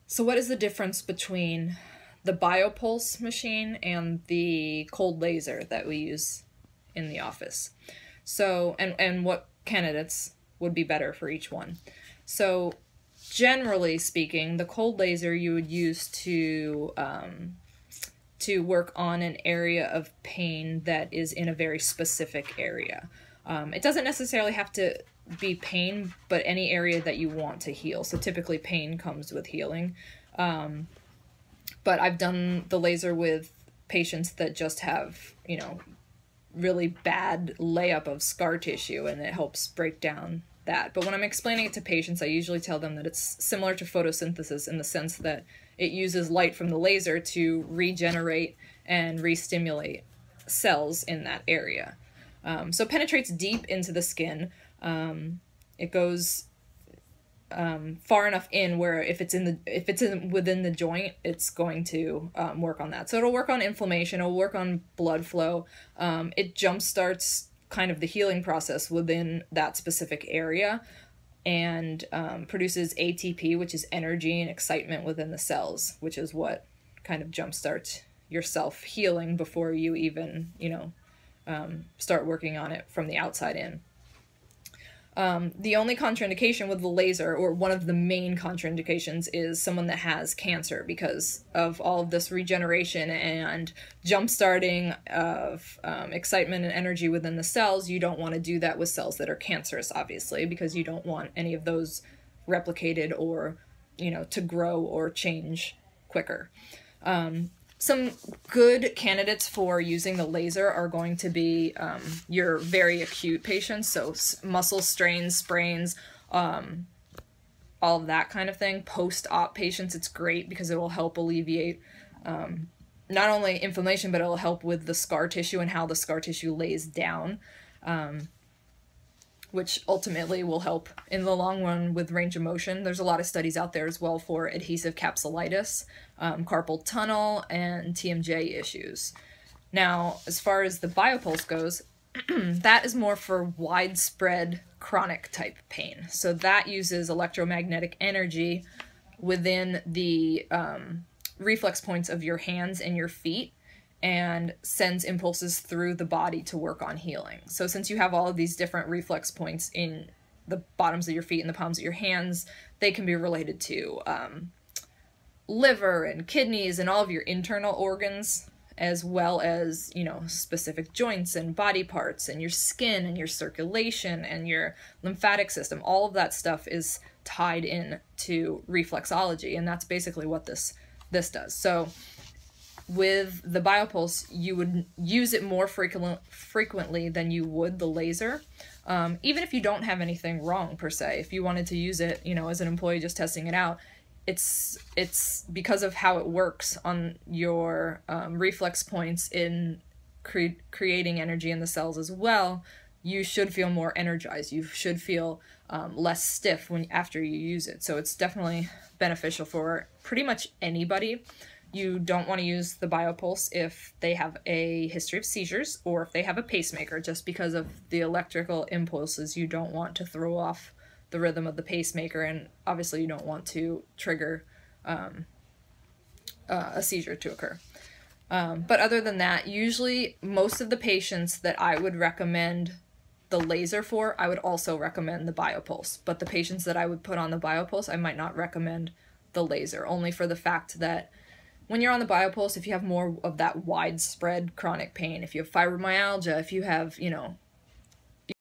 So what is the difference between the Biopulse machine and the cold laser that we use in the office? So, and what candidates would be better for each one? So, generally speaking, the cold laser you would use to work on an area of pain that is in a very specific area. It doesn't necessarily have to be pain, but any area that you want to heal. So typically pain comes with healing. But I've done the laser with patients that just have, you know, really bad layup of scar tissue, and it helps break down that. But when I'm explaining it to patients, I usually tell them that it's similar to photosynthesis in the sense that it uses light from the laser to regenerate and re-stimulate cells in that area. So it penetrates deep into the skin. It goes far enough in where if it's within the joint, it's going to work on that. So it'll work on inflammation. It'll work on blood flow. It jumpstarts kind of the healing process within that specific area, and produces ATP, which is energy and excitement within the cells, which is what kind of jumpstarts your self healing before you even, you know, start working on it from the outside in. The only contraindication with the laser, or one of the main contraindications, is someone that has cancer, because of all of this regeneration and jump-starting of excitement and energy within the cells. You don't want to do that with cells that are cancerous, obviously, because you don't want any of those replicated or, you know, to grow or change quicker. Some good candidates for using the laser are going to be your very acute patients, so muscle strains, sprains, all of that kind of thing. Post-op patients, it's great because it will help alleviate not only inflammation, but it will help with the scar tissue and how the scar tissue lays down, which ultimately will help in the long run with range of motion. There's a lot of studies out there as well for adhesive capsulitis, carpal tunnel, and TMJ issues. Now, as far as the Biopulse goes, that is more for widespread chronic type pain. So that uses electromagnetic energy within the reflex points of your hands and your feet, and sends impulses through the body to work on healing. So since you have all of these different reflex points in the bottoms of your feet and the palms of your hands, they can be related to liver and kidneys and all of your internal organs, as well as, you know, specific joints and body parts and your skin and your circulation and your lymphatic system. All of that stuff is tied in to reflexology, and that's basically what this does. So with the Biopulse, you would use it more frequently than you would the laser, even if you don't have anything wrong per se. If you wanted to use it, you know, as an employee just testing it out, it's because of how it works on your reflex points in creating energy in the cells as well. You should feel more energized. You should feel less stiff after you use it. So it's definitely beneficial for pretty much anybody. You don't want to use the Biopulse if they have a history of seizures or if they have a pacemaker, just because of the electrical impulses. You don't want to throw off the rhythm of the pacemaker, and obviously you don't want to trigger a seizure to occur. But other than that, usually most of the patients that I would recommend the laser for, I would also recommend the Biopulse. But the patients that I would put on the Biopulse, I might not recommend the laser, only for the fact that when you're on the Biopulse, if you have more of that widespread chronic pain, if you have fibromyalgia, if you have, you know,